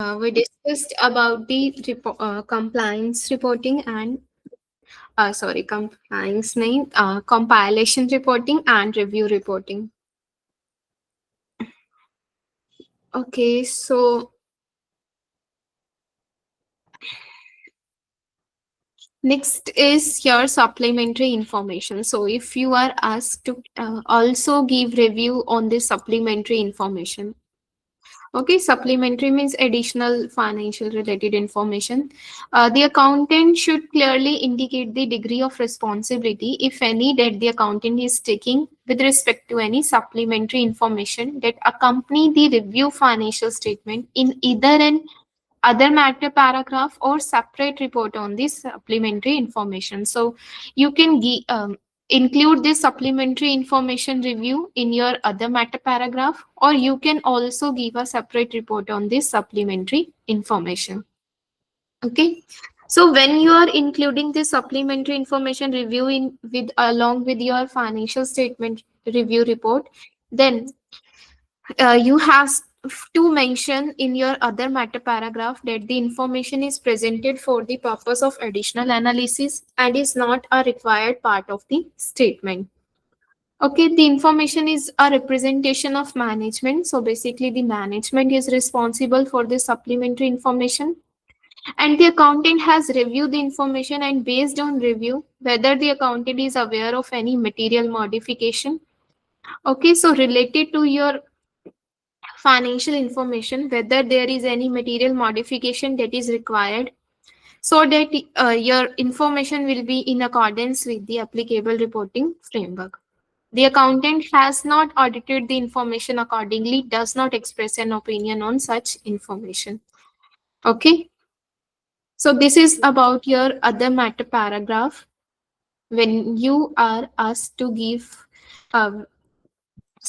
We discussed about the compliance reporting and compliance name, compilation reporting and review reporting. Okay, so next is your supplementary information. So if you are asked to also give review on this supplementary information. Okay, supplementary means additional financial related information. The accountant should clearly indicate the degree of responsibility, if any, that the accountant is taking with respect to any supplementary information that accompany the review financial statement in either an other matter paragraph or separate report on this supplementary information. So you can include this supplementary information review in your other matter paragraph, or you can also give a separate report on this supplementary information. Okay. So when you are including this supplementary information review in with along with your financial statement review report, then you have to mention in your other matter paragraph that the information is presented for the purpose of additional analysis and is not a required part of the statement. Okay, the information is a representation of management. So basically, the management is responsible for the supplementary information, and the accountant has reviewed the information, and based on review, whether the accountant is aware of any material modification. Okay, so related to your financial information, whether there is any material modification that is required, so that your information will be in accordance with the applicable reporting framework. The accountant has not audited the information accordingly, does not express an opinion on such information. Okay. So this is about your other matter paragraph. When you are asked to give, uh,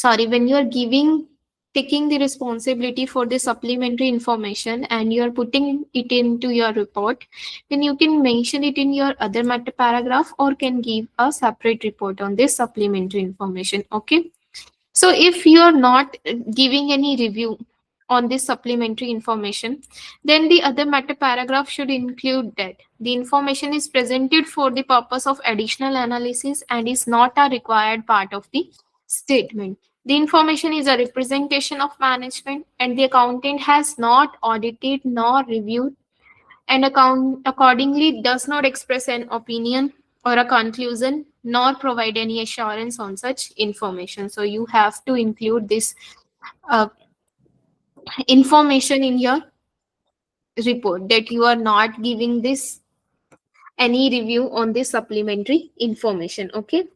when you are taking the responsibility for the supplementary information and you are putting it into your report, then you can mention it in your other matter paragraph or can give a separate report on this supplementary information. Okay. So if you are not giving any review on this supplementary information, then the other matter paragraph should include that the information is presented for the purpose of additional analysis and is not a required part of the statement. The information is a representation of management and the accountant has not audited nor reviewed and accordingly does not express an opinion or a conclusion nor provide any assurance on such information. So you have to include this uh, information in your report that you are not giving this any review on this supplementary information. Okay.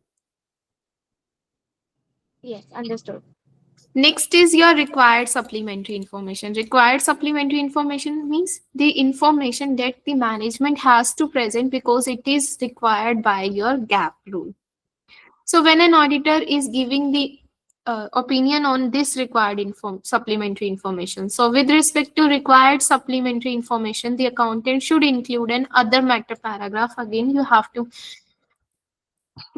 Yes, understood. Next is your required supplementary information. Required supplementary information means the information that the management has to present because it is required by your gap rule. So when an auditor is giving the opinion on this required supplementary information. So with respect to required supplementary information, the accountant should include an other matter paragraph. Again, you have to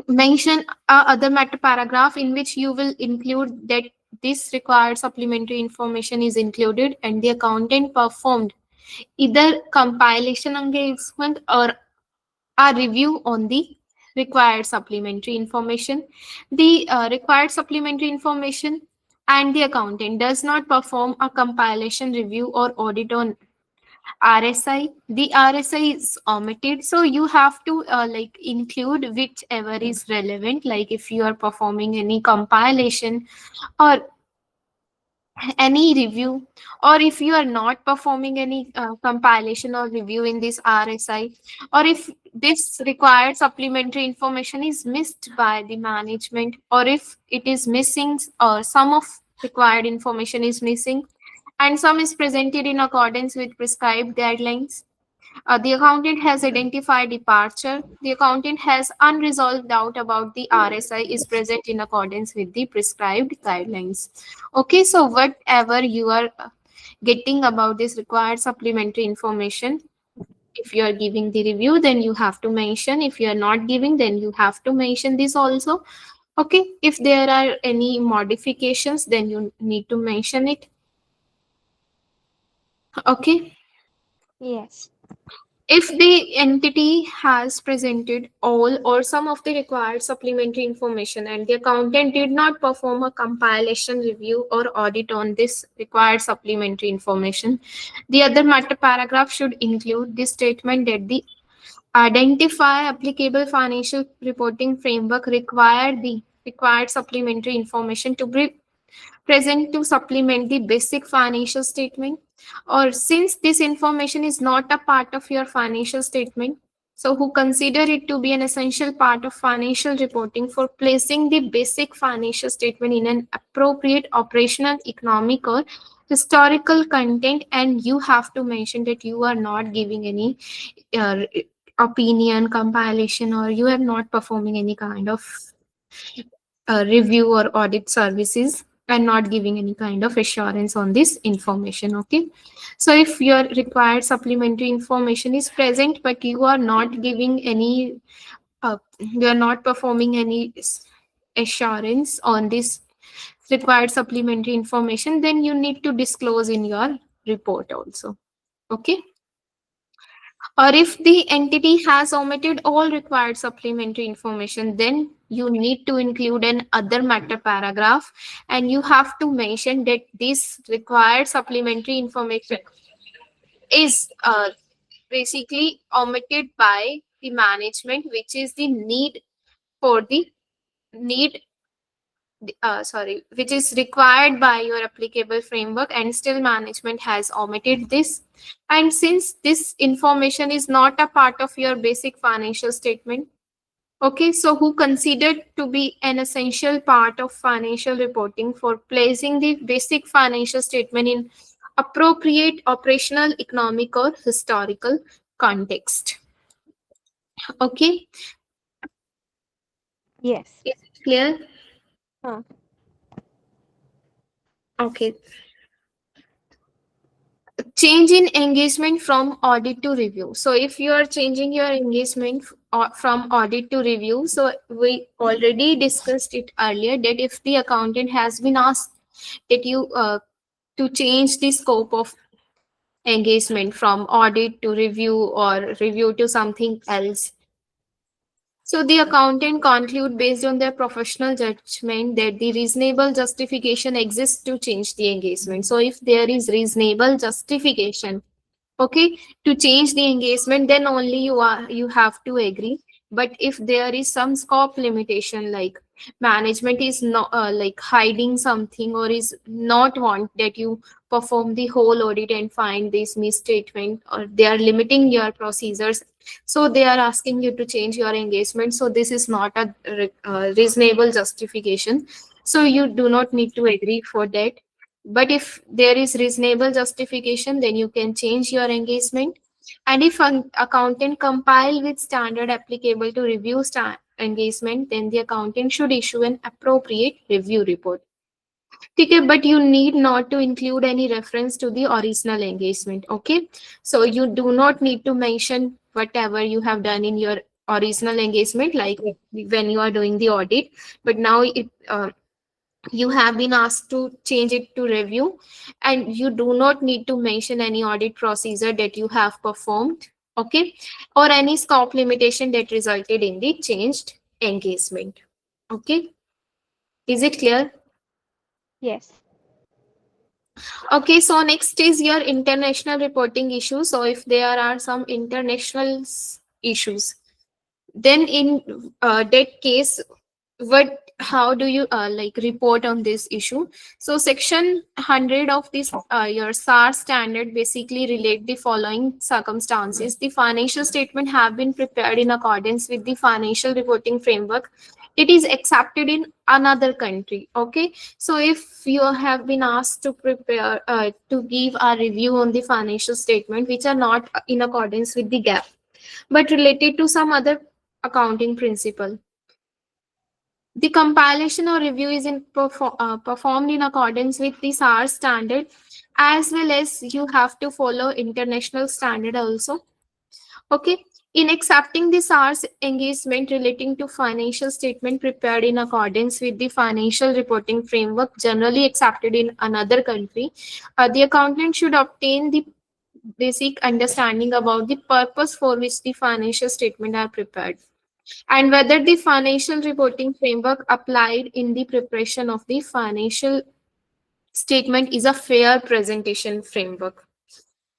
mention a other matter paragraph in which you will include that this required supplementary information is included and the accountant performed either compilation engagement or a review on the required supplementary information. The required supplementary information and the accountant does not perform a compilation review or audit on RSI. The RSI is omitted, so you have to include whichever is relevant. Like if you are performing any compilation or any review, or if you are not performing any compilation or review in this RSI, or if this required supplementary information is missed by the management, or if it is missing or some of required information is missing and some is presented in accordance with prescribed guidelines. The accountant has identified departure. The accountant has unresolved doubt about the RSI is present in accordance with the prescribed guidelines. Okay, so whatever you are getting about this required supplementary information, if you are giving the review, then you have to mention. If you are not giving, then you have to mention this also. Okay, if there are any modifications, then you need to mention it. Okay. Yes. If the entity has presented all or some of the required supplementary information and the accountant did not perform a compilation review or audit on this required supplementary information, the other matter paragraph should include the statement that the identify applicable financial reporting framework required the required supplementary information to be present to supplement the basic financial statement, or since this information is not a part of your financial statement, so who consider it to be an essential part of financial reporting for placing the basic financial statement in an appropriate operational, economic, or historical content. And you have to mention that you are not giving any uh, opinion compilation, or you are not performing any kind of review or audit services, and not giving any kind of assurance on this information. Okay, so if your required supplementary information is present but you are not giving any you are not performing any assurance on this required supplementary information, then you need to disclose in your report also. Okay, or if the entity has omitted all required supplementary information, then you need to include an other matter paragraph, and you have to mention that this required supplementary information is basically omitted by the management, which is the need for the need which is required by your applicable framework, and still management has omitted this. And since this information is not a part of your basic financial statement, okay, so who considered to be an essential part of financial reporting for placing the basic financial statement in appropriate operational, economic, or historical context. Okay, Yes. is it clear? Huh. Okay. Change in engagement from audit to review. So if you are changing your engagement from audit to review, so we already discussed it earlier that if the accountant has been asked that you to change the scope of engagement from audit to review or review to something else, so the accountant conclude based on their professional judgment that the reasonable justification exists to change the engagement. So if there is reasonable justification, okay, to change the engagement, then only you have to agree. But if there is some scope limitation, like management is not like hiding something, or is not want that you perform the whole audit and find this misstatement, or they are limiting your procedures, so they are asking you to change your engagement, so this is not a reasonable justification, so you do not need to agree for that. But if there is reasonable justification, then you can change your engagement. And if an accountant compile with standard applicable to review engagement, then the accountant should issue an appropriate review report. Okay, but you need not to include any reference to the original engagement. Okay, so you do not need to mention whatever you have done in your original engagement, like when you are doing the audit. But now you have been asked to change it to review, and you do not need to mention any audit procedure that you have performed, okay, or any scope limitation that resulted in the changed engagement. Okay, is it clear? Yes. Okay, so next is your international reporting issue. So if there are some international issues, then in that case, what how do you like report on this issue? So section 100 of this your SAR standard basically relate the following circumstances: the financial statement have been prepared in accordance with the financial reporting framework, it is accepted in another country. Okay, so if you have been asked to prepare to give a review on the financial statement which are not in accordance with the gap but related to some other accounting principle, the compilation or review is performed in accordance with the SAR standard, as well as you have to follow international standard also. Okay. In accepting the SARS engagement relating to financial statement prepared in accordance with the financial reporting framework generally accepted in another country, the accountant should obtain the basic understanding about the purpose for which the financial statement are prepared and whether the financial reporting framework applied in the preparation of the financial statement is a fair presentation framework.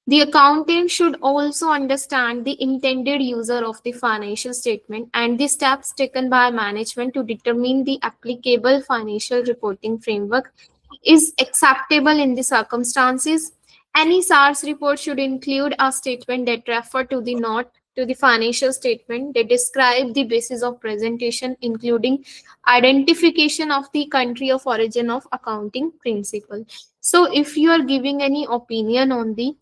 The accountant should also understand the intended user of the financial statement and the steps taken by management to determine the applicable financial reporting framework is acceptable in the circumstances. Any SARS report should include a statement that refer to the note to the financial statement that describe the basis of presentation, including identification of the country of origin of accounting principle. So if you are giving any opinion on the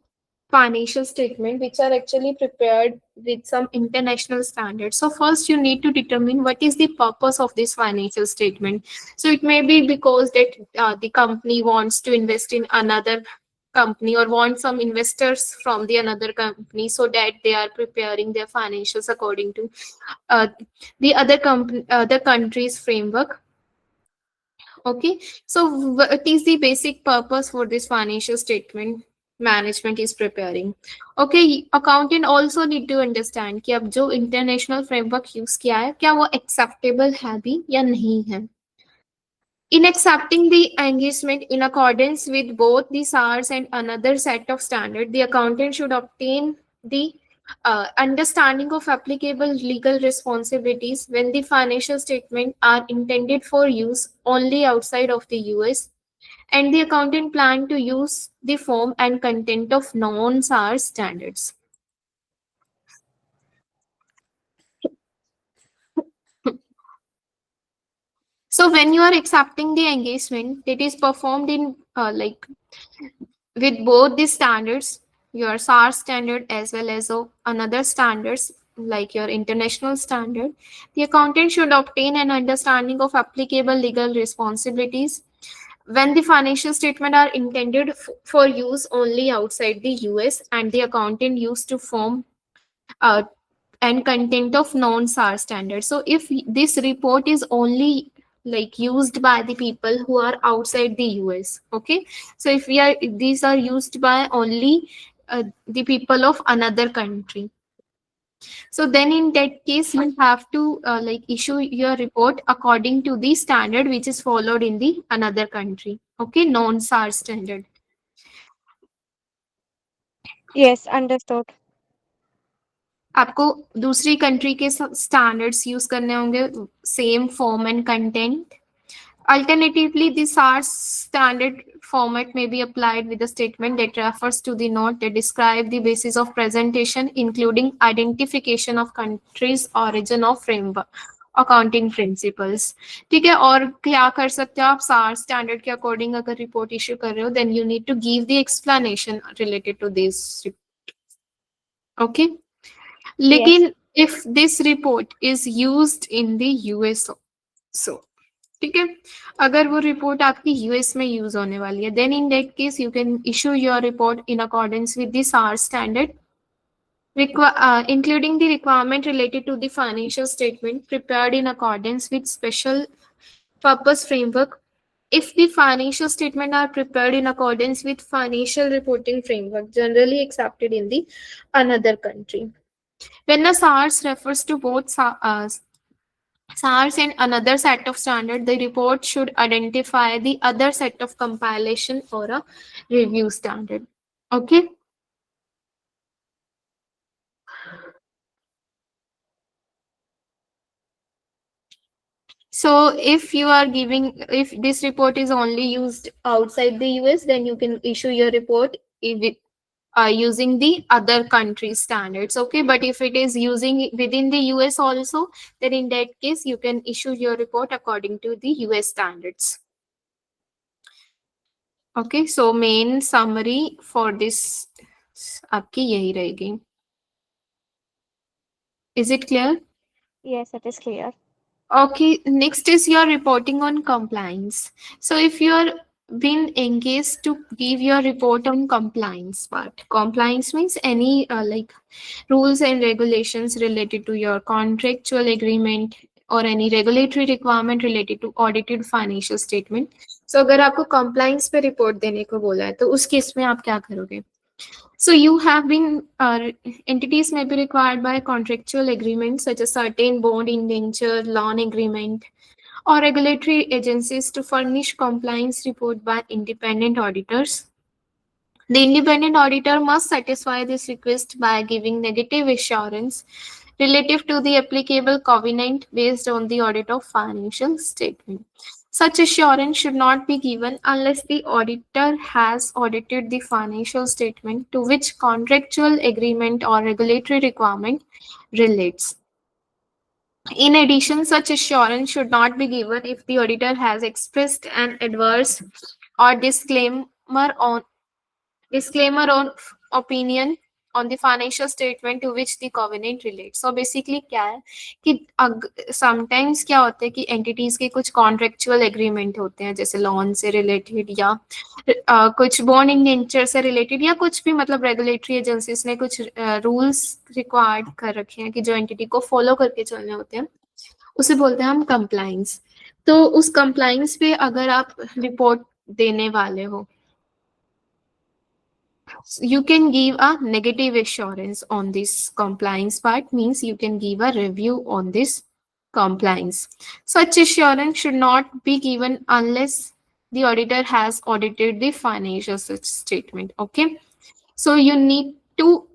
financial statement which are actually prepared with some international standards, so first you need to determine what is the purpose of this financial statement. So it may be because that the company wants to invest in another company or want some investors from the another company, so that they are preparing their financials according to uh, the other company other country's framework. Okay, so what is the basic purpose for this financial statement management is preparing? Okay, accountant also need to understand कि अब जो international framework use किया है क्या वो acceptable है भी या नहीं है. In accepting the engagement in accordance with both the SARS and another set of standard, the accountant should obtain the understanding of applicable legal responsibilities when the financial statements are intended for use only outside of the US, and the accountant plan to use the form and content of non-SARS standards. So when you are accepting the engagement, it is performed in with both the standards, your SARS standard as well as another standards like your international standard, the accountant should obtain an understanding of applicable legal responsibilities when the financial statement are intended for use only outside the US, and the accountant used to form uh, and content of non-SAR standards. So if this report is only like used by the people who are outside the US, okay. So if these are used by only the people of another country, so then in that case you have to issue your report according to the standard which is followed in the another country. Okay, non-SAR standard. Yes, understood. आपको दूसरी country के standards use करने होंगे same form and content. Alternatively, the SARS standard format may be applied with a statement that refers to the note that describe the basis of presentation, including identification of country's origin of framework accounting principles. ठीक है, और क्या कर सकते हो आप SARS standard के according अगर रिपोर्ट इश्यू कर रहे हो, then you need to give the explanation related to this. Okay. Yes. लेकिन if this report is used in the US, so ठीक है, अगर वो रिपोर्ट आपकी यूएस में यूज होने वाली है, then in that case you can issue your report in accordance with the SAR standard, including the requirement related to the financial statement prepared in accordance with special purpose framework. If the financial statement are prepared in accordance with financial reporting framework generally accepted in the another country. When a SARS refers to both SARS and another set of standard, the report should identify the other set of compilation or a review standard. Okay. So if this report is only used outside the US, then you can issue your report using the other country standards. Okay. But if it is using within the US also, then in that case, you can issue your report according to the US standards. Okay, so main summary for this आपकी यही रहेगी. Is it clear? Yes, it is clear. Okay, next is your reporting on compliance. So if you are been engaged to give your report on compliance part, compliance means any rules and regulations related to your contractual agreement or any regulatory requirement related to audited financial statement. So अगर आपको compliance पे report देने को बोला है तो उस case में आप क्या करोगे? So you have been entities may be required by contractual agreements such as certain bond, indenture, loan agreement, or regulatory agencies to furnish compliance report by independent auditors. The independent auditor must satisfy this request by giving negative assurance relative to the applicable covenant based on the audit of financial statement. Such assurance should not be given unless the auditor has audited the financial statement to which contractual agreement or regulatory requirement relates. In addition, such assurance should not be given if the auditor has expressed an adverse or disclaimer on opinion on the financial statement to which the covenant relates. So basically क्या है कि sometimes क्या होता है कि entities के कुछ contractual agreement होते हैं जैसे loan से related या कुछ bond indenture से related या कुछ भी मतलब regulatory agencies ने कुछ rules required कर रखे हैं कि जो entity को follow करके चलने होते हैं उसे बोलते हैं हम compliance. तो उस compliance पे अगर आप report देने वाले हो you can give a negative assurance on this compliance part, means you can give a review on this compliance. Such assurance should not be given unless the auditor has audited the financial statement. Okay, so you need to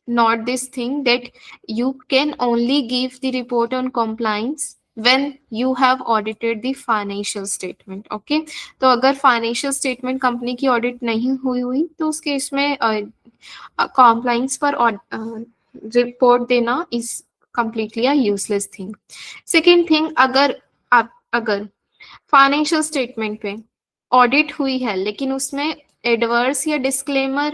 note this thing that you can only give the report on compliance when you have audited the financial statement. Okay, तो अगर financial statement company की audit नहीं हुई तो उस case में compliance पर report देना is completely a useless thing. Second thing, अगर financial statement पे audit हुई है लेकिन उसमें adverse या disclaimer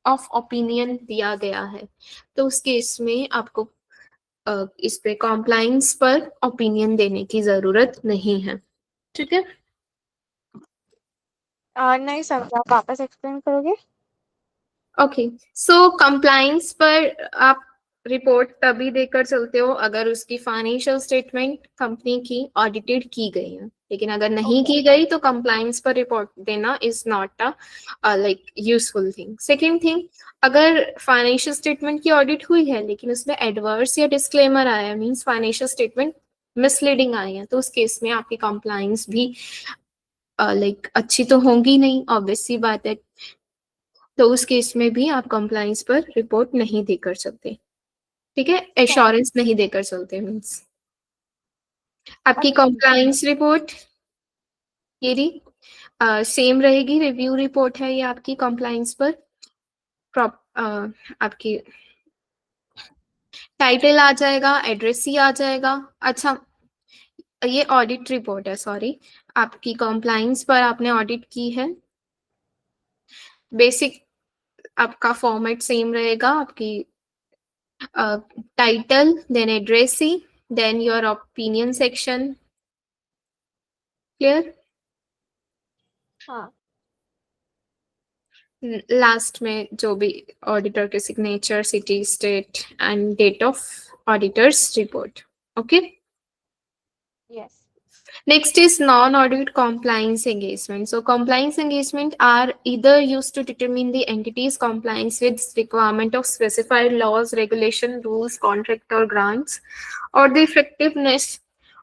ऑफ ओपिनियन दिया गया है तो उस केस में आपको इस पे कॉम्प्लाइंस पर ओपिनियन देने की जरूरत नहीं है. ठीक है. नहीं समझा, आप वापस एक्सप्लेन करोगे? ओके, सो कंप्लाइंस पर आप रिपोर्ट तभी देकर चलते हो अगर उसकी फाइनेंशियल स्टेटमेंट कंपनी की ऑडिटेड की गई है, लेकिन अगर नहीं की गई तो कंप्लाइंस पर रिपोर्ट देना is not a like useful thing. Second thing, अगर फाइनेंशियल स्टेटमेंट की ऑडिट हुई है लेकिन उसमें एडवर्स या डिस्क्लेमर आया मीन्स फाइनेंशियल स्टेटमेंट मिसलीडिंग आई है तो उस केस में आपकी कंप्लाइंस भी लाइक अच्छी तो होंगी नहीं, ऑब्वियस सी बात है. तो उस केस में भी आप कंप्लाइंस पर रिपोर्ट नहीं देकर सकते. ठीक है, एश्योरेंस नहीं देकर चलते मीन्स आपकी कंप्लाइंस रिपोर्ट ये रही सेम रहेगी. रिव्यू रिपोर्ट है ये आपकी कंप्लाइंस पर. आपकी टाइटल आ जाएगा, एड्रेस ही आ जाएगा. अच्छा, ये ऑडिट रिपोर्ट है, सॉरी, आपकी कंप्लाइंस पर आपने ऑडिट की है. बेसिक आपका फॉर्मेट सेम रहेगा, आपकी title, then addressee, then your opinion section. Clear? हाँ. लास्ट में जो भी ऑडिटर के signature, city, state and date of auditor's report. Okay. Yes. Next is non-audit compliance engagement. So compliance engagement are either used to determine the entity's compliance with requirement of specified laws, regulation, rules, contract or grants, or the effectiveness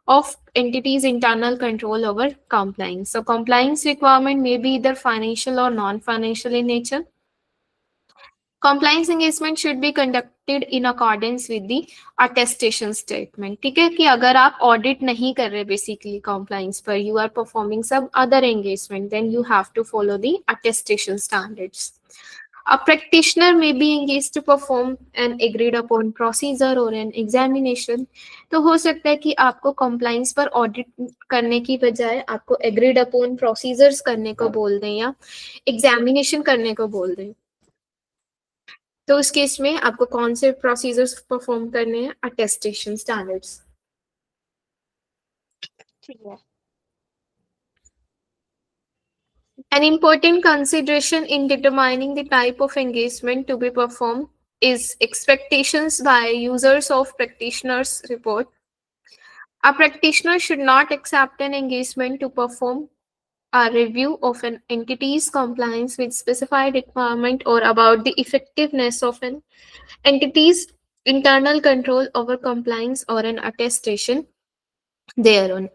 of entities' internal control over compliance. So compliance requirement may be either financial or non-financial in nature. Compliance engagement should be conducted in accordance with the attestation statement. ठीक है, कि अगर आप audit नहीं कर रहे basically compliance पर, you are performing some other engagement, then you have to follow the attestation standards. A practitioner may be engaged to perform an agreed upon procedure or an examination. तो हो सकता है कि आपको compliance पर audit करने की बजाय आपको agreed upon procedures करने को बोल दें या examination करने को बोल दें. तो उस केस में आपको कौन से प्रोसीजर्स परफॉर्म करने हैं? Attestation standards. ठीक है. An important consideration in determining the type of engagement to be performed is expectations by users of practitioners report. A practitioner should not accept an engagement to perform a review of an entity's compliance with specified requirement or about the effectiveness of an entity's internal control over compliance or an attestation thereon.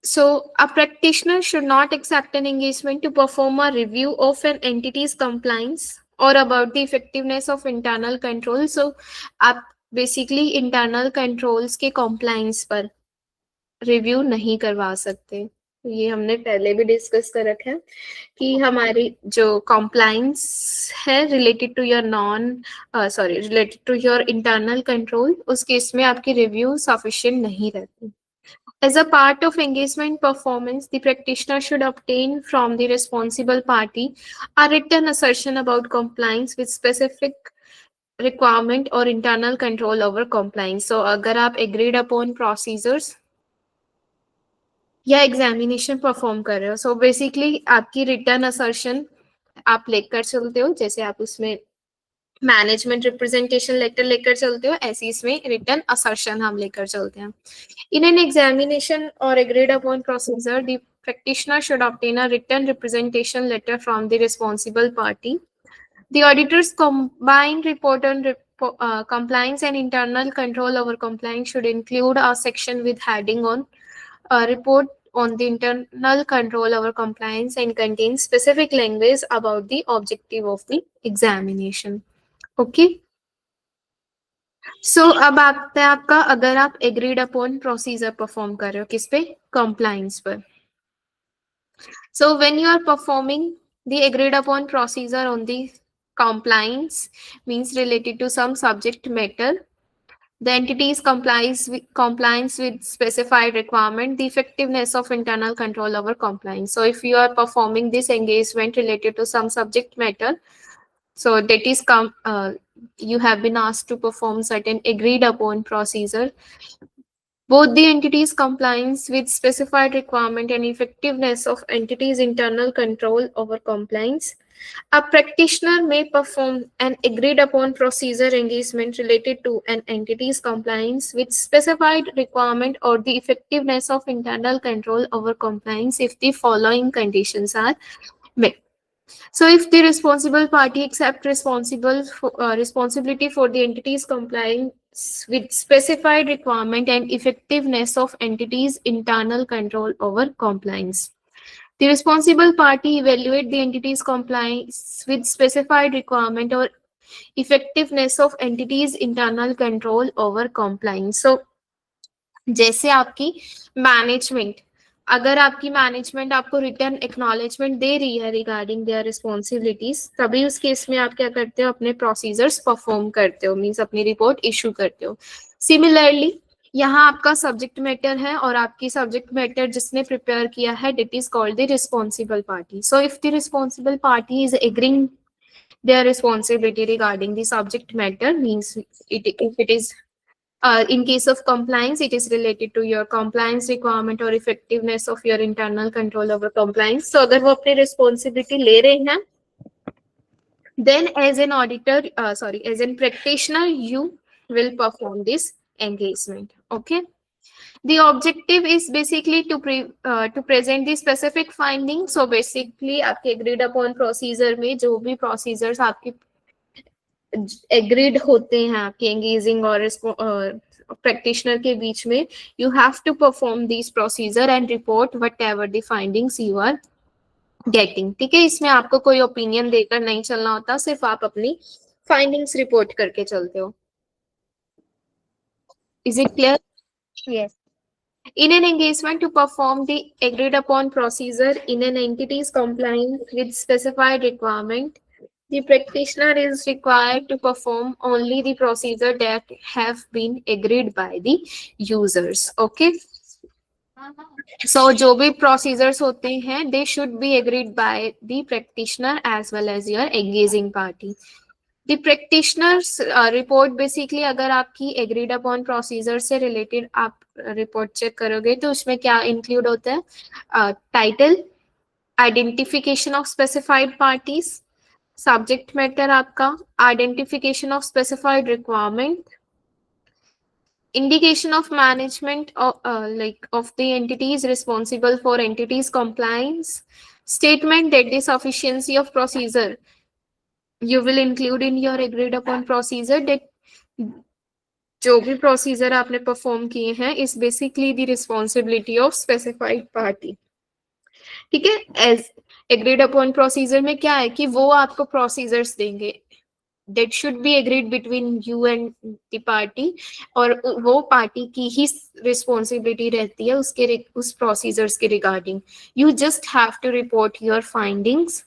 So, a practitioner should not accept an engagement to perform a review of an entity's compliance or about the effectiveness of internal control. So, आप basically internal controls के compliance पर review नहीं करवा सकते. ये हमने पहले भी डिस्कस कर रखा है कि हमारी जो compliance है related to your related to your internal control, उस केस में आपकी review sufficient नहीं रहती. As a part of engagement performance, the practitioner should obtain from the responsible party a written assertion about compliance with specific requirement or internal control over compliance. So, अगर आप agreed upon procedures या examination perform कर रहे हो, so basically आपकी return assertion आप लेकर चलते हो, जैसे आप उसमें मैनेजमेंट रिप्रेजेंटेशन लेटर लेकर चलते हो, ऐसे इसमें रिटर्न असर्शन हम लेकर चलते हैं. In an examination or agreed upon procedure, the practitioner should obtain a written representation letter from the responsible party. The auditor's combined report on compliance and internal control over compliance should include a section with heading on a report on the internal control over compliance and contains specific language about the objective of the examination. Okay. सो अब आता है आपका, अगर आप agreed upon procedure perform कर रहे हो किस पे, कंप्लायंस पर. So when you are performing the agreed upon procedure on the compliance means related to some subject matter, the entities compliance with specified requirement, the effectiveness of internal control over compliance. So if you are performing this engagement related to some subject matter, so that is you have been asked to perform certain agreed upon procedure. Both the entities' compliance with specified requirement and effectiveness of entities' internal control over compliance. A practitioner may perform an agreed upon procedure engagement related to an entity's compliance with specified requirement or the effectiveness of internal control over compliance if the following conditions are met. So, if the responsible party accepts responsibility for the entity's compliance with specified requirement and effectiveness of entity's internal control over compliance, the responsible party evaluate the entity's compliance with specified requirement or effectiveness of entity's internal control over compliance. So, जैसे आपकी management, अगर आपकी management आपको return acknowledgement दे रही है regarding their responsibilities, तभी उस case में आप क्या करते हो, अपने प्रोसीजर्स परफॉर्म करते हो, मीन्स अपनी रिपोर्ट इशू करते हो. सिमिलरली यहाँ आपका सब्जेक्ट मैटर है और आपकी सब्जेक्ट मैटर जिसने प्रिपेयर किया है, it is called the responsible party. So if the responsible party is agreeing their responsibility regarding the subject matter, means if it is in case of compliance, it is related to your compliance requirement or effectiveness of your internal control over compliance. So अगर वो अपनी responsibility ले रहे हैं, then as an auditor, as an practitioner, you will perform this engagement. Okay. The objective is basically to present the specific findings. So basically आपके agreed upon procedure में जो भी procedures आपकी agreed होते हैं आपके engaging और practitioner के बीच में, you have to perform these procedure and report whatever the findings you are getting. ठीक है, इसमें आपको कोई opinion देकर नहीं चलना होता, सिर्फ आप अपनी findings report करके चलते हो. Is it clear? Yes. In an engagement to perform the agreed upon procedure in an entity's compliance with specified requirement, the practitioner is required to perform only the procedure that have been agreed by the users. Okay. So जो भी procedures होते हैं, they should be agreed by the practitioner as well as your engaging party. The practitioner's report basically, अगर आपकी agreed upon procedure से related आप report check करोगे तो उसमें क्या include होता है, title, identification of specified parties, subject matter आपका, identification of specified requirement, indication of management of of the entities responsible for entities compliance, statement that the sufficiency of procedure you will include in your agreed upon procedure, that जो भी procedure आपने perform किए हैं is basically the responsibility of specified party. ठीक है, as agreed upon procedure में क्या है कि वो आपको प्रोसीजर्स देंगे that should be agreed between you and the party, और वो पार्टी की ही रिस्पॉन्सिबिलिटी रहती है उसके उस प्रोसीजर्स के regarding. You just have to report your findings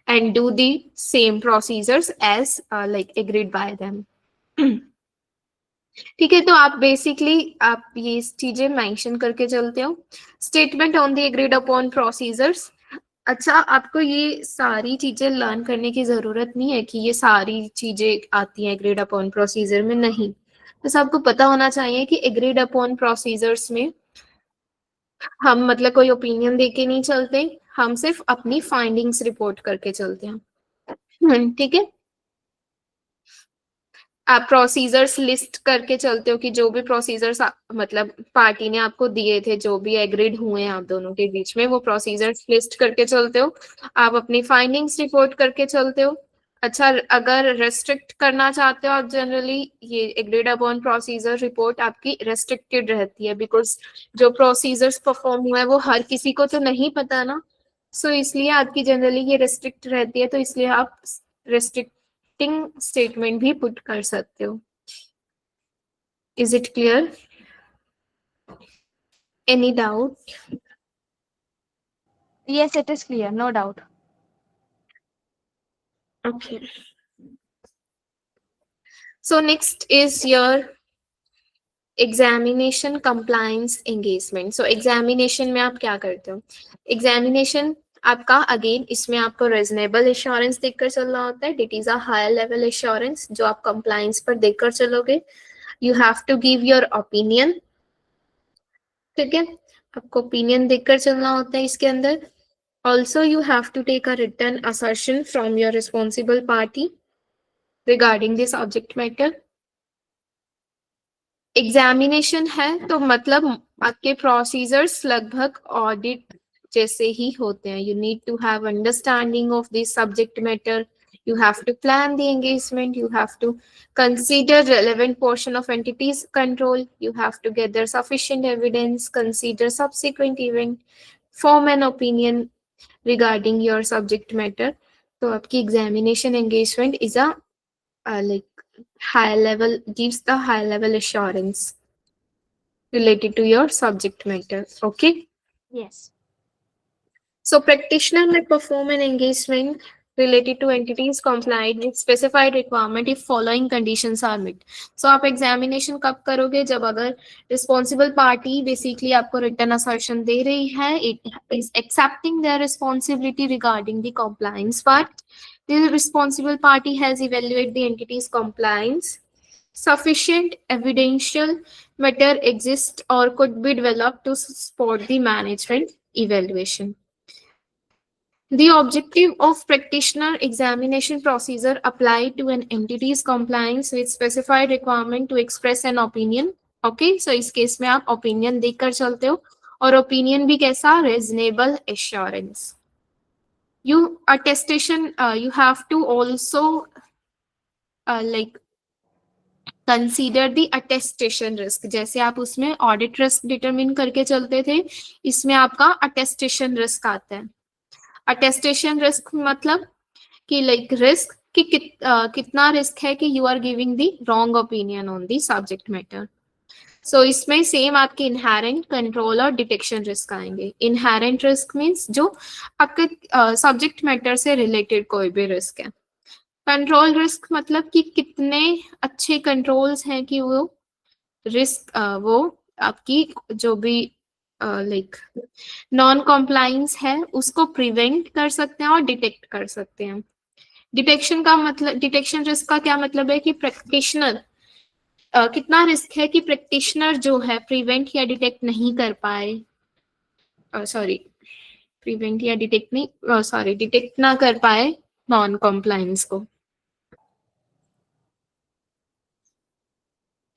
and do the same procedures as like agreed by them। ठीक है, तो आप बेसिकली आप ये चीजें मेंशन करके चलते हो। Statement on the agreed upon procedures. अच्छा, आपको ये सारी चीजें लर्न करने की जरूरत नहीं है कि ये सारी चीजें आती हैं एग्रीड अपॉन प्रोसीजर में, नहीं। बस आपको पता होना चाहिए कि एग्रीड अपॉन प्रोसीजर्स में हम मतलब कोई ओपिनियन दे के नहीं चलते, हम सिर्फ अपनी फाइंडिंग्स रिपोर्ट करके चलते हैं। ठीक है, आप प्रोसीजर्स लिस्ट करके चलते हो कि जो भी प्रोसीजर्स मतलब पार्टी ने आपको दिए थे, जो भी एग्रीड हुए हैं आप दोनों के बीच में, वो प्रोसीजर्स लिस्ट करके चलते हो। आप अपनी फाइंडिंग्स रिपोर्ट करके चलते हो। अच्छा, अगर रेस्ट्रिक्ट करना चाहते हो आप, जनरली ये एग्रीड अपॉन प्रोसीजर रिपोर्ट आपकी रेस्ट्रिक्टेड रहती है, बिकॉज जो प्रोसीजर्स परफॉर्म हुआ है वो हर किसी को तो नहीं पता ना। सो इसलिए आपकी जनरली ये रेस्ट्रिक्ट रहती है, तो इसलिए आप रेस्ट्रिक्टिंग स्टेटमेंट भी पुट कर सकते हो। Is it clear? Any doubt? Yes, it is clear, no doubt. Okay, so next is your examination compliance engagement. So examination में आप क्या करते हो? एग्जामिनेशन आपका अगेन इसमें आपको रीजनेबल एश्योरेंस देकर चलना होता है। It is a higher level assurance जो आप कंप्लायंस पर देकर चलोगे। You have to give your opinion. ठीक है, आपको ओपिनियन देकर चलना होता है इसके अंदर। Also you have to take a written assertion from your responsible party regarding this subject matter. Examination है तो मतलब आपके प्रोसीजर्स लगभग ऑडिट जैसे ही होते हैं। You need to have understanding of this subject matter, you have to plan the engagement, you have to consider relevant portion of entities control, you have to gather sufficient evidence, consider subsequent event, form an opinion regarding your subject matter। तो आपकी examination engagement is a like high level, gives the high level assurance related to your subject matter। Okay, Yes. so practitioner may perform an engagement related to entities complied with specified requirement if following conditions are met। So आप examination कब करोगे? जब अगर responsible party basically आपको written assertion दे रही है, it is accepting their responsibility regarding the compliance part, the responsible party has evaluated the entity's compliance, sufficient evidential matter exists or could be developed to support the management evaluation। The objective of practitioner examination procedure apply to an entity's compliance with specified requirement to express an opinion। Okay, so इस case में आप opinion देकर चलते हो, और opinion भी कैसा? Reasonable assurance। You attestation, you have to also like consider the attestation risk. जैसे आप उसमें ऑडिट रिस्क डिटरमिन करके चलते थे, इसमें आपका अटेस्टेशन रिस्क आता है। अटेस्टेशन रिस्क मतलब कि लाइक रिस्क कि कितना रिस्क है कि you are giving the wrong opinion on the subject matter. So इसमें सेम आपके इनहेरेंट, कंट्रोल और डिटेक्शन रिस्क आएंगे। इनहेरेंट रिस्क मीन्स जो आपके सब्जेक्ट मैटर से रिलेटेड कोई भी रिस्क है। कंट्रोल रिस्क मतलब कि कितने अच्छे कंट्रोल्स हैं कि वो रिस्क वो आपकी जो भी लाइक नॉन कॉम्प्लाइंस है उसको प्रिवेंट कर सकते हैं और डिटेक्ट कर सकते हैं। डिटेक्शन का मतलब, डिटेक्शन रिस्क का क्या मतलब है कि प्रैक्टिशनर कितना रिस्क है कि प्रैक्टिशनर जो है प्रिवेंट या डिटेक्ट नहीं कर पाए, सॉरी प्रिवेंट या डिटेक्ट नहीं, सॉरी डिटेक्ट ना कर पाए नॉन कॉम्प्लाइंस को।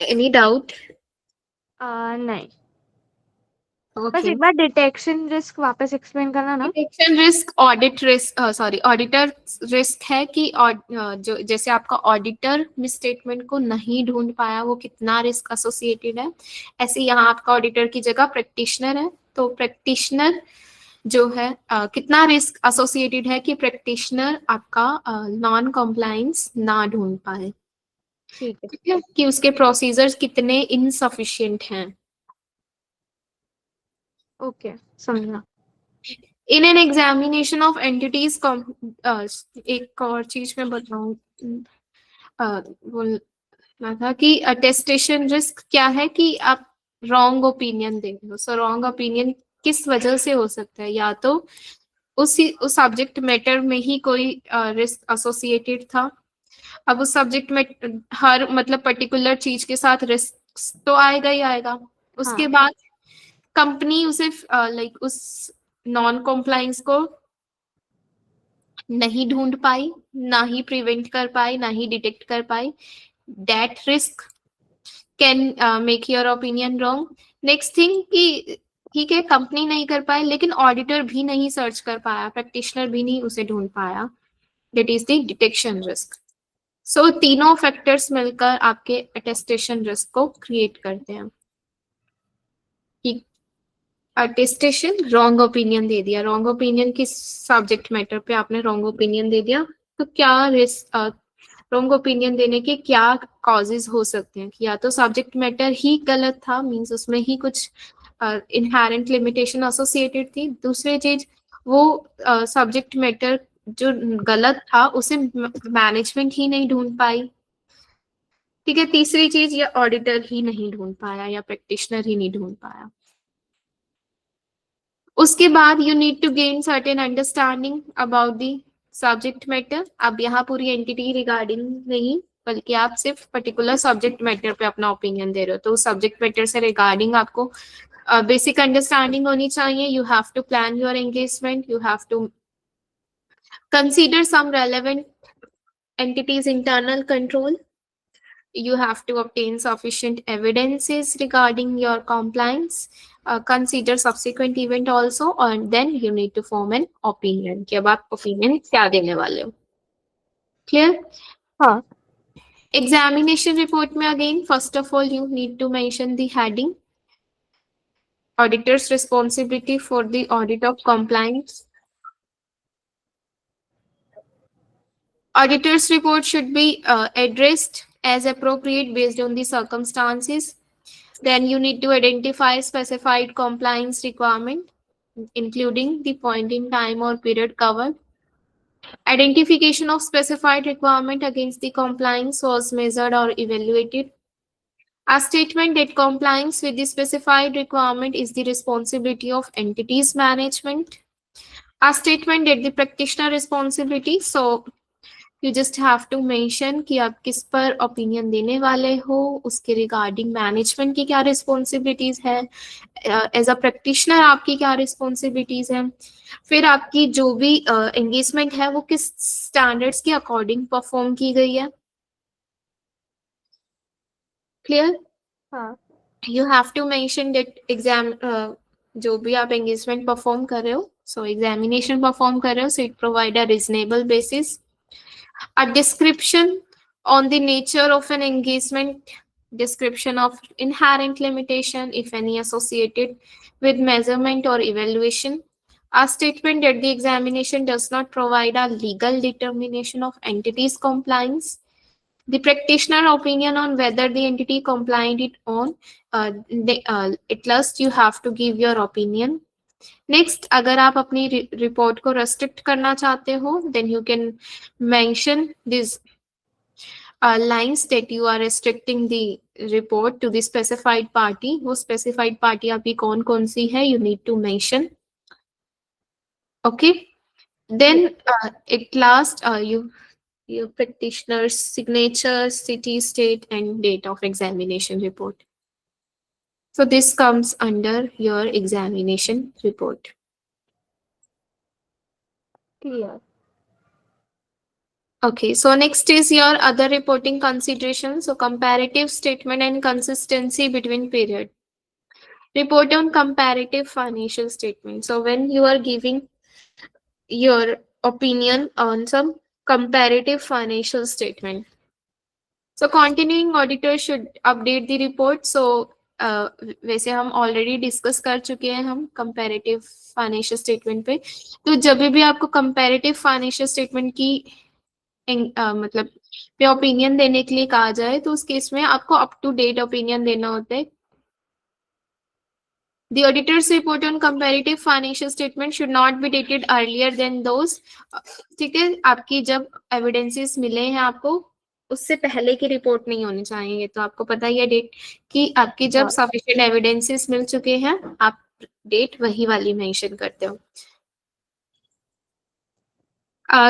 Any doubt? नहीं, बस ओके। एक बार डिटेक्शन रिस्क वापस एक्सप्लेन करना ना। Detection risk audit risk, sorry, auditor risk है कि जो जैसे आपका ऑडिटर मिसस्टेटमेंट को नहीं ढूंढ पाया, वो कितना रिस्क एसोसिएटेड है। ऐसे यहाँ आपका ऑडिटर की जगह प्रैक्टिशनर है, तो प्रैक्टिशनर जो है कितना रिस्क एसोसिएटेड है कि प्रैक्टिशनर आपका नॉन कॉम्प्लायंस ना ढूंढ पाए। ठीक है। ठीक है, कि उसके प्रोसीजर्स कितने इनसफिशिएंट हैं। ओके, समझा। In an examination of entities, एक और चीज मैं बताऊं, बोलना था कि अटेस्टेशन रिस्क क्या है कि आप रॉन्ग ओपिनियन दे रहे हो। सो रॉन्ग ओपिनियन किस वजह से हो सकता है, या तो उस सब्जेक्ट मैटर में ही कोई रिस्क एसोसिएटेड था। अब उस सब्जेक्ट में हर मतलब पर्टिकुलर चीज के साथ रिस्क तो आएगा ही आएगा। उसके हाँ। बाद कंपनी उसे लाइक उस नॉन कॉम्प्लाइंस को नहीं ढूंढ पाई, ना ही प्रिवेंट कर पाई, ना ही डिटेक्ट कर पाई। That risk can make your opinion wrong. Next thing कि ठीक है, कंपनी नहीं कर पाई, लेकिन ऑडिटर भी नहीं सर्च कर पाया, प्रैक्टिशनर भी नहीं उसे ढूंढ पाया। That is the detection risk. So तीनों फैक्टर्स मिलकर आपके अटेस्टेशन रिस्क को क्रिएट करते हैं। कि अटेस्टेशन, रॉन्ग ओपिनियन दे दिया, रॉन्ग ओपिनियन किस सब्जेक्ट मैटर पे आपने रॉन्ग ओपिनियन दे दिया, तो क्या रिस्क, रॉन्ग ओपिनियन देने के क्या कॉजेज हो सकते हैं। कि या तो सब्जेक्ट मैटर ही गलत था, मींस उसमें ही कुछ इनहेरेंट लिमिटेशन एसोसिएटेड थी। दूसरी चीज, वो सब्जेक्ट मैटर जो गलत था उसे मैनेजमेंट ही नहीं ढूंढ पाई। ठीक है, तीसरी चीज, या ऑडिटर ही नहीं ढूंढ पाया या प्रैक्टिशनर ही नहीं ढूंढ पाया। उसके बाद you need to gain certain understanding about the subject matter. अब यहाँ पूरी एंटिटी रिगार्डिंग नहीं, बल्कि आप सिर्फ पर्टिकुलर सब्जेक्ट मैटर पे अपना ओपिनियन दे रहे हो, तो उस सब्जेक्ट मैटर से रिगार्डिंग आपको बेसिक अंडरस्टैंडिंग होनी चाहिए। You have to plan your engagement, you have to consider some relevant entities internal control, you have to obtain sufficient evidences regarding your compliance, consider subsequent event also, and then you need to form an opinion कि अब आप opinion क्या देने वाले हो। Clear? हाँ। Examination report में again, first of all you need to mention the heading, auditor's responsibility for the audit of compliance. Auditor's report should be addressed as appropriate based on the circumstances. Then you need to identify specified compliance requirement, including the point in time or period covered. Identification of specified requirement against the compliance was measured or evaluated. A statement that compliance with the specified requirement is the responsibility of entities management. A statement that the practitioner responsibility. So you just have to mention कि आप किस पर opinion देने वाले हो, उसके regarding management की क्या रिस्पॉन्सिबिलिटीज है, एज अ प्रैक्टिशनर आपकी क्या रिस्पॉन्सिबिलिटीज हैं, फिर आपकी जो भी एंगेजमेंट है वो किस स्टैंडर्ड्स के अकॉर्डिंग परफॉर्म की गई है। क्लियर? हाँ। You have to mention that exam, जो भी आप एंगेजमेंट परफॉर्म कर रहे हो, सो एग्जामिनेशन परफॉर्म कर रहे हो, so it provide a reasonable basis. A description on the nature of an engagement, description of inherent limitation, if any, associated with measurement or evaluation. A statement that the examination does not provide a legal determination of entity's compliance. The practitioner opinion on whether the entity complied it on. At last you have to give your opinion. Next, अगर आप अपनी report को restrict करना चाहते हो, then you can mention this lines that you are restricting the report to the specified party. वो specified party आपकी कौन कौन सी है, you need to mention. Okay, then at last you your practitioner's signature, city, state, and date of examination report. So this comes under your examination report. Clear. Okay, so next is your other reporting considerations. So comparative statement and consistency between period. Report on comparative financial statement. So when you are giving your opinion on some comparative financial statement. So continuing auditor should update the report. So वैसे हम already discuss कर चुके हैं हम comparative financial statement पे. तो जब भी आपको कंपैरेटिव फाइनेंशियल स्टेटमेंट की मतलब पे ओपिनियन देने के लिए कहा जाए तो उस केस में आपको अप टू डेट ओपिनियन देना होता है. The auditor's report on comparative financial statement should not be dated earlier than those. ठीक है, आपकी जब एविडेंसेस मिले हैं आपको उससे पहले की रिपोर्ट नहीं होनी चाहिए. तो आपको पता ही है डेट कि आपकी जब हाँ सफिशिएंट एविडेंसेस मिल चुके हैं आप डेट वही वाली मेंशन करते हो.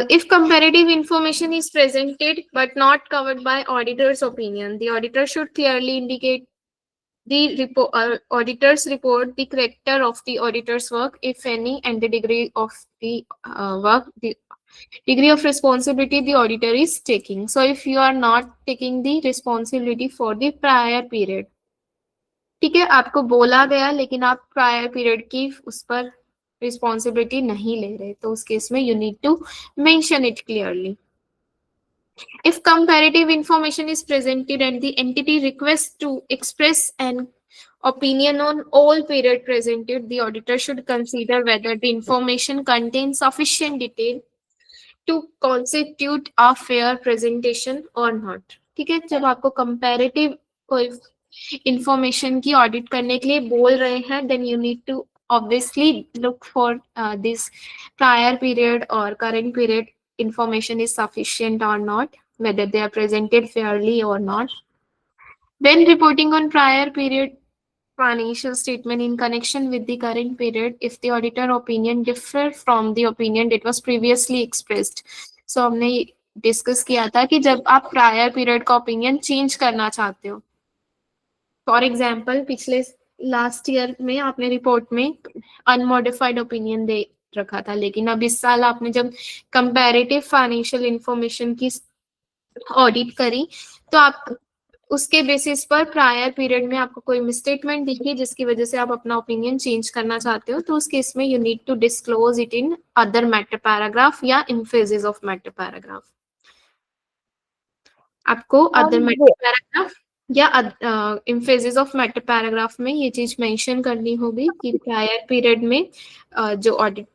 If comparative information is presented but not covered by auditor's opinion, the auditor should clearly indicate the auditor's report, the character of the auditor's work, if any, and the degree of the work, the degree of responsibility the auditor is taking. So if you are not taking the responsibility for the prior period, ठीक है, आपको बोला गया लेकिन आप prior period की उस पर रिस्पॉन्सिबिलिटी नहीं ले रहे, तो उस केस में you need to mention it clearly. If comparative information is presented and the entity requests to express an opinion on all period presented, the auditor should consider whether the information contains sufficient detail to constitute a fair presentation or not. ठीक है, जब आपको comparative कोई information की audit करने के लिए बोल रहे हैं, then you need to obviously look for this prior period or current period information is sufficient or not, whether they are presented fairly or not. When reporting on prior period financial statement in connection with the current period, if the auditor opinion differ from the opinion that was previously expressed. So हमने discuss किया था कि जब आप prior period का opinion change करना चाहते हो, फॉर एग्जाम्पल पिछले लास्ट ईयर में आपने रिपोर्ट में अनमॉडिफाइड ओपिनियन दे रखा था, लेकिन अब इस साल आपने जब कंपैरेटिव फाइनेंशियल इंफॉर्मेशन की ऑडिट करी तो आप उसके बेसिस पर प्रायर पीरियड में आपको कोई मिसस्टेटमेंट दिखी जिसकी वजह से आप अपना ओपिनियन चेंज करना चाहते हो, तो उस केस में you need to disclose it in other matter paragraph या emphasis of matter paragraph. आपको अदर हम मैटर पैराग्राफ या emphasis of matter paragraph में ये चीज मेंशन करनी होगी कि प्रायर पीरियड में जो ऑडिट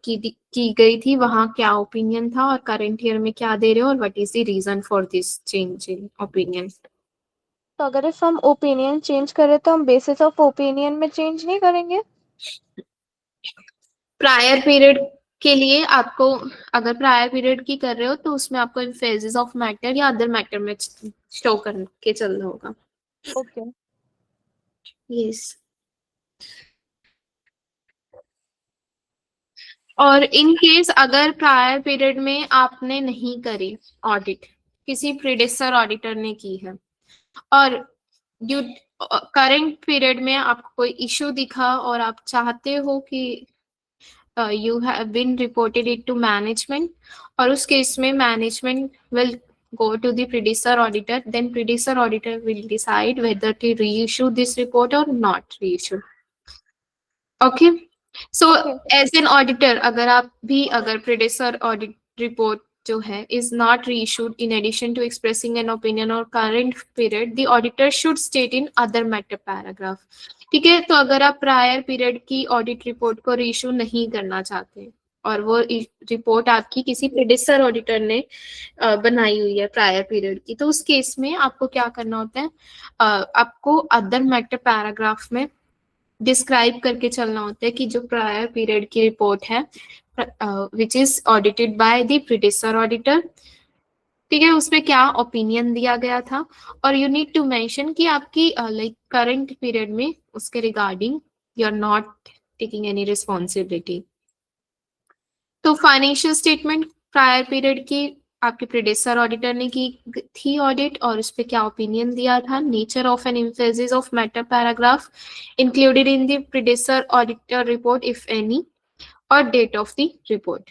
की गई थी वहां क्या ओपिनियन था और करंट ईयर में क्या दे रहे हो और what is the reason for this change in opinion. तो अगर इफ हम ओपिनियन चेंज करें तो हम बेसिस ऑफ ओपिनियन में चेंज नहीं करेंगे. प्रायर पीरियड के लिए आपको अगर प्रायर पीरियड की कर रहे हो तो उसमें आपको इन फेजेस ऑफ मैटर या अदर मैटर में शो करके चलना होगा. ओके. यस. और इन केस अगर प्रायर पीरियड में आपने नहीं करी ऑडिट, किसी प्रीडेसर ऑडिटर ने की है और ड्यू करंट पीरियड में आपको कोई इशू दिखा और आप चाहते हो कि you have been reported it to management, और उस केस में management will go to the predecessor auditor, then predecessor auditor will decide whether to reissue this report or not reissue. Okay, so as an auditor अगर आप भी अगर predecessor audit report जो है is not reissued in addition to expressing an opinion or current period, the auditor should state in other matter paragraph. ठीक है, तो अगर आप प्रायर पीरियड की ऑडिट रिपोर्ट को रीइश्यू नहीं करना चाहते और वो रिपोर्ट आपकी किसी प्रेडिसर ऑडिटर ने बनाई हुई है प्रायर पीरियड की, तो उस केस में आपको क्या करना होता है, आपको अदर मैटर पैराग्राफ में डिस्क्राइब करके चलना होता है कि जो प्रायर पीरियड की रिपोर्ट है which is audited by the प्रेडिसर ऑडिटर, ठीक है, उसमें क्या ओपिनियन दिया गया था और यू नीड टू मेंशन कि आपकी लाइक करंट पीरियड में उसके regarding you are not taking any responsibility. तो फाइनेंशियल स्टेटमेंट प्रायर पीरियड की आपके प्रेडेसर ऑडिटर ने की थी ऑडिट और उस पर क्या ओपिनियन दिया था, nature of an emphasis of matter paragraph included in the predecessor auditor report if any, और date of the report.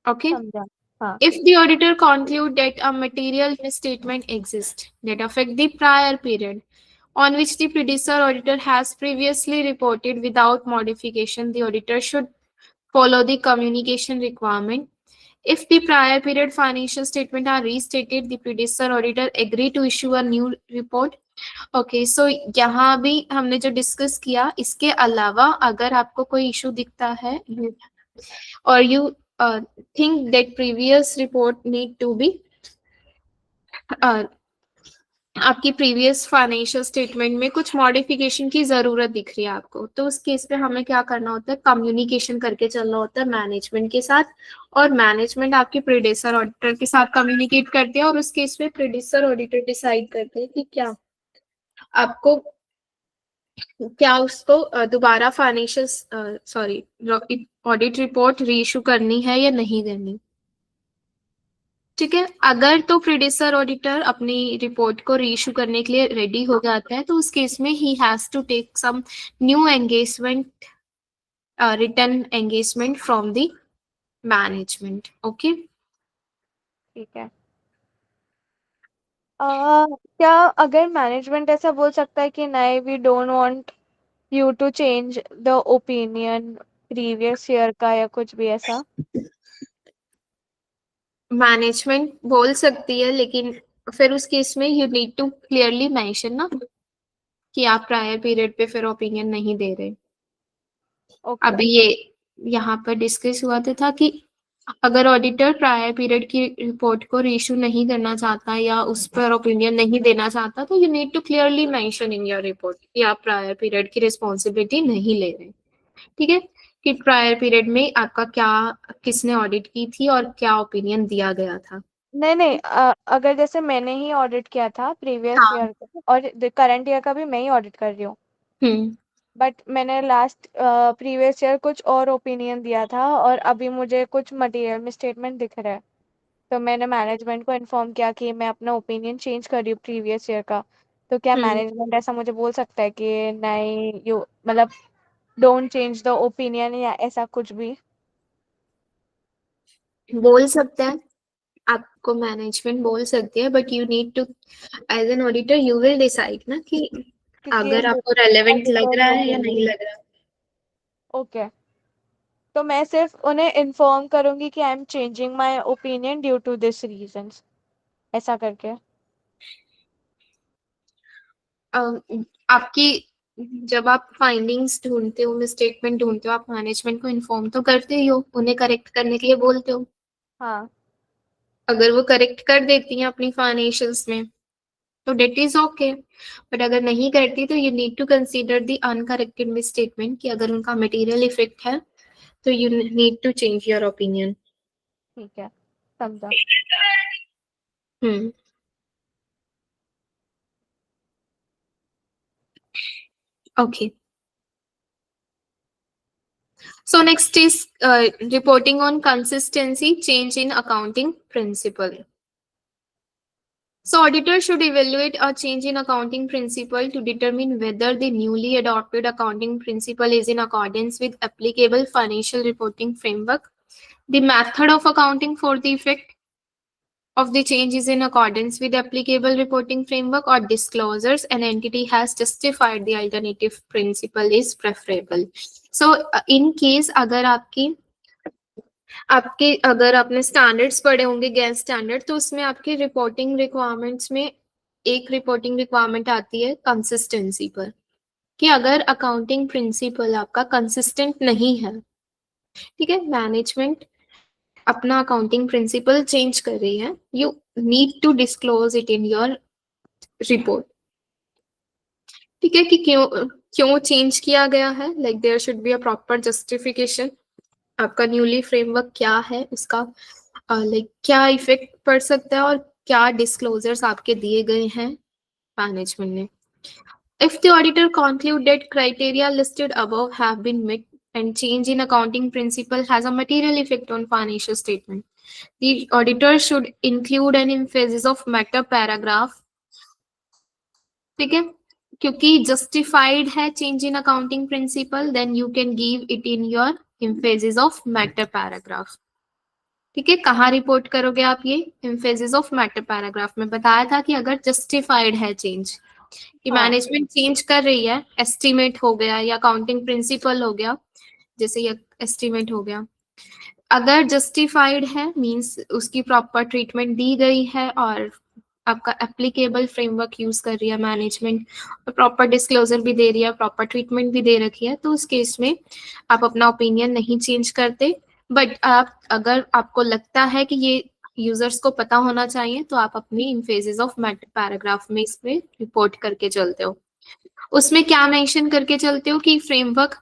Okay. If the auditor conclude that a material misstatement exists that affect the prior period, on which the producer auditor has previously reported without modification, the auditor should follow the communication requirement. If the prior period financial statement are restated, the producer auditor agree to issue a new report. Okay so यहाँ भी हमने जो discuss किया, इसके अलावा अगर आपको कोई इशू दिखता है और you think that previous report need to be आपकी प्रीवियस फाइनेंशियल स्टेटमेंट में कुछ मॉडिफिकेशन की जरूरत दिख रही है आपको, तो उस केस पे हमें क्या करना होता है, कम्युनिकेशन करके चलना होता है मैनेजमेंट के साथ, और मैनेजमेंट आपके प्रेडिसर ऑडिटर के साथ कम्युनिकेट करते हैं, और उस केस में प्रेडिसर ऑडिटर डिसाइड करते हैं कि क्या आपको क्या उसको दोबारा financial sorry audit report reissue करनी है या नहीं करनी। ठीक है, अगर तो प्रेडिसर ऑडिटर अपनी रिपोर्ट को रीइशू करने के लिए रेडी हो जाता है, तो उस केस में he has to take some new engagement, written engagement from the management. Okay, ठीक है। क्या अगर मैनेजमेंट ऐसा बोल सकता है कि नहीं, we don't want you to change the opinion previous year का, या कुछ भी ऐसा? मैनेजमेंट बोल सकती है, लेकिन फिर उस केस में you need to clearly mention ना कि आप प्रायर पीरियड पे फिर ओपिनियन नहीं दे रहे। ओके। अभी ये यहाँ पर डिस्कस हुआ था कि अगर ऑडिटर प्रायर पीरियड की रिपोर्ट को रीइशू नहीं करना चाहता या उस पर ओपिनियन नहीं देना चाहता, तो you need to clearly mention in your report कि आप प्रायर पीरियड की रिस्पॉन्सिबिलिटी नहीं ले रहे। ठीक है, कि प्रायर पीरियड में आपका क्या, किसने ऑडिट की थी और क्या ओपिनियन दिया गया था। नहीं नहीं, अगर जैसे मैंने ही ऑडिट किया था प्रीवियस हाँ। ईयर का, और करंट ईयर का भी मैं ही ऑडिट कर रही हूँ, हम्म। बट मैंने लास्ट प्रीवियस ईयर कुछ और ओपिनियन दिया था, और अभी मुझे कुछ मटेरियल में स्टेटमेंट दिख रहा है, तो मैंने मैनेजमेंट को इन्फॉर्म किया कि मैं अपना ओपिनियन चेंज कर रही हूँ प्रीवियस ईयर का। तो क्या हम्म। मैनेजमेंट ऐसा मुझे बोल सकता है कि नहीं, यू मतलब डोंट चेंज द ओपिनियन, या ऐसा कुछ भी? बोल सकता है, आपको मैनेजमेंट बोल सकती है, but you need to as an auditor you will decide ना कि क्योंकि अगर आपको रेलेवेंट लग ऑडिटर रहा है या होंगे। नहीं लग रहा। ओके, तो मैं सिर्फ उन्हें इन्फॉर्म करूंगी कि I am changing my opinion due to this reasons, ऐसा करके। आपकी जब आप फाइंडिंग्स ढूंढते हो, स्टेटमेंट ढूंढते हो, आप मैनेजमेंट को इन्फॉर्म तो करते ही हो, उन्हें करेक्ट करने के लिए बोलते हो। हाँ। अगर वो करेक्ट कर देती हैं अपनी फाइनेंशियल्स में तो डेट इज ओके, बट अगर नहीं करती तो you need to consider the uncorrected misstatement कि अगर उनका मटेरियल इफेक्ट है तो you need to change your opinion. ठीक है, समझा। Hmm. Okay, so next is reporting on consistency change in accounting principle. So auditor should evaluate a change in accounting principle to determine whether the newly adopted accounting principle is in accordance with applicable financial reporting framework. The method of accounting for the effect of the change is in accordance with applicable reporting framework or disclosures an entity has justified the alternative principle is preferable. So in case अगर अगर आपने standards पढ़े होंगे gas standard, तो उसमें आपकी reporting requirements में एक रिपोर्टिंग रिक्वायरमेंट आती है कंसिस्टेंसी पर, कि अगर अकाउंटिंग प्रिंसिपल आपका कंसिस्टेंट नहीं है, ठीक है, मैनेजमेंट अपना अकाउंटिंग प्रिंसिपल चेंज कर रही है, you need to disclose it in your report. ठीक है, कि क्यों क्यों चेंज किया गया है, like there should be a proper justification. आपका न्यूली फ्रेमवर्क क्या है, उसका लाइक क्या इफेक्ट पड़ सकता है, और क्या डिस्क्लोजर्स आपके दिए गए हैं मैनेजमेंट ने। If the auditor conclude that criteria listed above have been met and change in accounting principle has a material effect on financial statement, the auditor should include an emphasis of matter paragraph। ठीक है, क्योंकि justified है change in accounting principle, then you can give it in your emphasis of matter paragraph। ठीक है, कहाँ report करोगे आप ये, emphasis of matter paragraph में बताया था कि अगर justified है change, कि हाँ। मैनेजमेंट चेंज कर रही है, एस्टिमेट हो गया या अकाउंटिंग प्रिंसिपल हो गया, जैसे ये एस्टिमेट हो गया, अगर जस्टिफाइड है मींस उसकी प्रॉपर ट्रीटमेंट दी गई है और आपका एप्लीकेबल फ्रेमवर्क यूज कर रही है मैनेजमेंट, और प्रॉपर डिस्क्लोजर भी दे रही है, प्रॉपर ट्रीटमेंट भी दे रखी है, तो उस केस में आप अपना ओपिनियन नहीं चेंज करते। बट आप अगर आपको लगता है कि ये यूजर्स को पता होना चाहिए, तो आप अपनी in phases of matter paragraph में इसमें रिपोर्ट करके चलते हो। उसमें क्या मेंशन करके चलते हो कि फ्रेमवर्क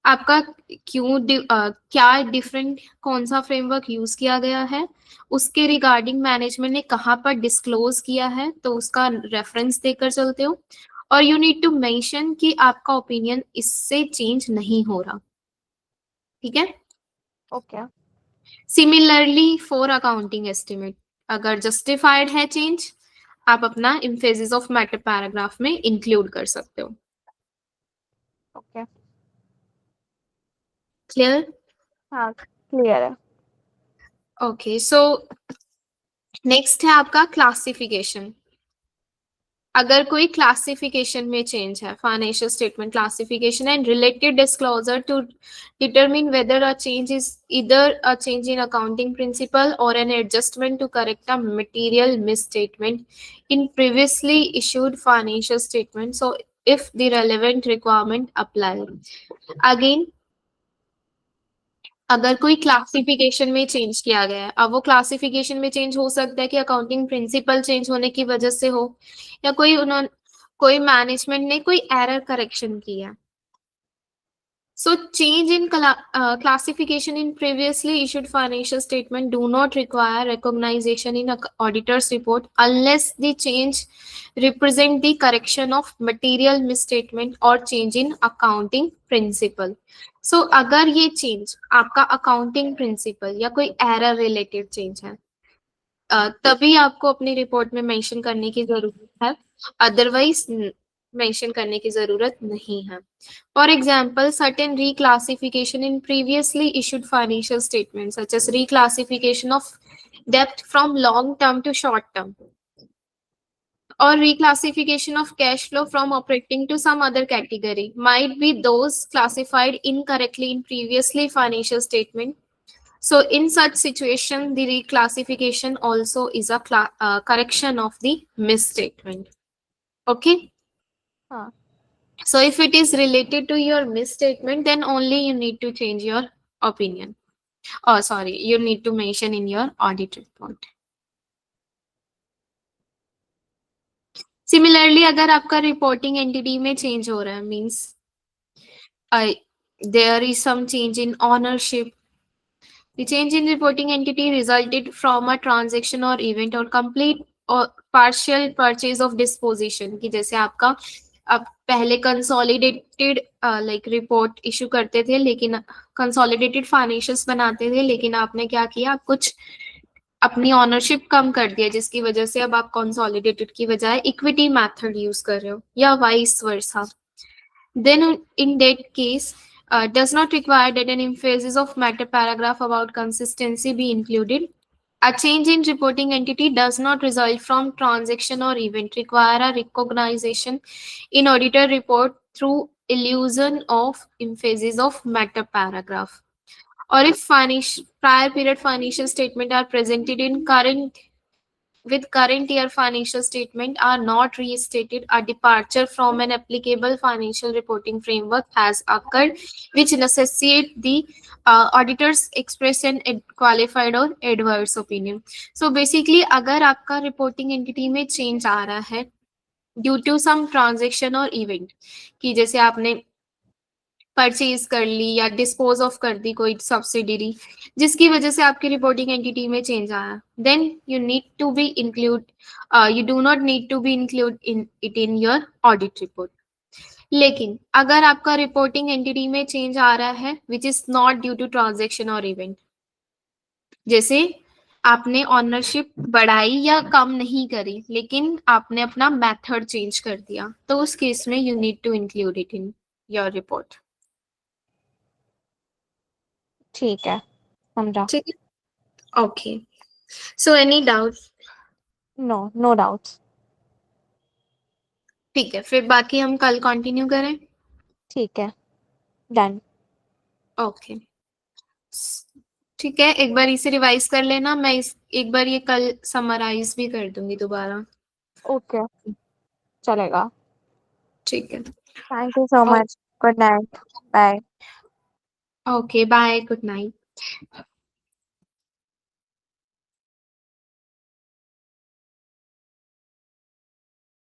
आपका क्या डिफरेंट, कौन सा फ्रेमवर्क यूज किया गया है, उसके रिगार्डिंग मैनेजमेंट ने कहाँ पर डिस्क्लोज किया है, तो उसका रेफरेंस देकर चलते हो। और यू नीड टू मेंशन कि आपका ओपिनियन इससे चेंज नहीं हो रहा, ठीक है। Okay. Similarly for accounting estimate, अगर जस्टिफाइड है चेंज, आप अपना इम्फेसिस ऑफ मैटर पैराग्राफ में इंक्लूड कर सकते हो। ओके। क्लियर? हाँ, क्लियर है। ओके, सो नेक्स्ट है आपका क्लासिफिकेशन। अगर कोई क्लासिफिकेशन में चेंज है, financial statement classification and related disclosure to determine whether a change is either a change in accounting principle और an adjustment to correct a material misstatement in previously issued financial statement, so if the relevant requirement apply. Again, अगर कोई classification में change किया गया है, अब वो classification में चेंज हो सकता है कि अकाउंटिंग प्रिंसिपल चेंज होने की वजह से हो, या कोई मैनेजमेंट ने कोई एरर करेक्शन किया। So change in classification in previously issued financial statement do not require recognition in auditor's report unless the change represent the correction of material misstatement or change in accounting principle. So अगर ये change आपका accounting principle या कोई error related change है, तभी आपको अपनी report में मेंशन करने की जरूरत है, अदरवाइज मेंशन करने की जरूरत नहीं है। For example, certain reclassification in previously issued financial statements such as reclassification of debt from long term to short term, or reclassification of cash flow from operating to some other category might be those classified incorrectly in previously financial statement. So in such situation, the reclassification also is a correction of the misstatement. Okay. हाँ। So if it is related to your misstatement, then only you need to change your opinion. Oh, sorry, you need to mention in your audit report. Similarly, अगर आपका reporting entity में change हो रहा है, means there is some change in ownership. The change in reporting entity resulted from a transaction or event or complete or partial purchase of disposition, कि जैसे आपका आप पहले कंसोलिडेटेड लाइक रिपोर्ट इशू करते थे, लेकिन कंसोलिडेटेड फाइनेंशियल्स बनाते थे, लेकिन आपने क्या किया, आप कुछ अपनी ऑनरशिप कम कर दिया, जिसकी वजह से अब आप कंसोलिडेटेड की बजाय इक्विटी मेथड यूज कर रहे हो, या vice versa. Then, in that case, does not require that an emphasis of matter paragraph about consistency be included. A change in reporting entity does not result from transaction or event, require a recognition in auditor report through illusion of emphasis of matter paragraph. Or if prior period financial statement are presented in current with current year financial statement are not restated, a departure from an applicable financial reporting framework has occurred, which necessitate the auditors express an qualified or adverse opinion. So basically, अगर आपका reporting entity में change आ रहा है due to some transaction or event, कि जैसे आपने purchase कर ली या डिस्पोज ऑफ कर दी कोई सब्सिडरी, जिसकी वजह से आपकी रिपोर्टिंग एंटिटी में चेंज आया, then you need to be include you do not need to be include in it in your audit report. लेकिन अगर आपका रिपोर्टिंग एंटिटी में चेंज आ रहा है which is not due to transaction और इवेंट, जैसे आपने ऑनरशिप बढ़ाई या कम नहीं करी, लेकिन आपने अपना मेथड चेंज कर दिया, तो उस केस में you need to include it in your report. ठीक है, समझा। ठीक है, okay. So any doubt? No, no doubts. ठीक है, फिर बाकी हम कल कंटिन्यू करें। ठीक है, डन। ओके, ठीक है, एक बार इसे रिवाइज कर लेना, मैं इस एक बार ये कल समराइज भी कर दूंगी दोबारा। ओके, चलेगा। ठीक है। Thank you so much. Good night. Bye. Okay, bye, good night.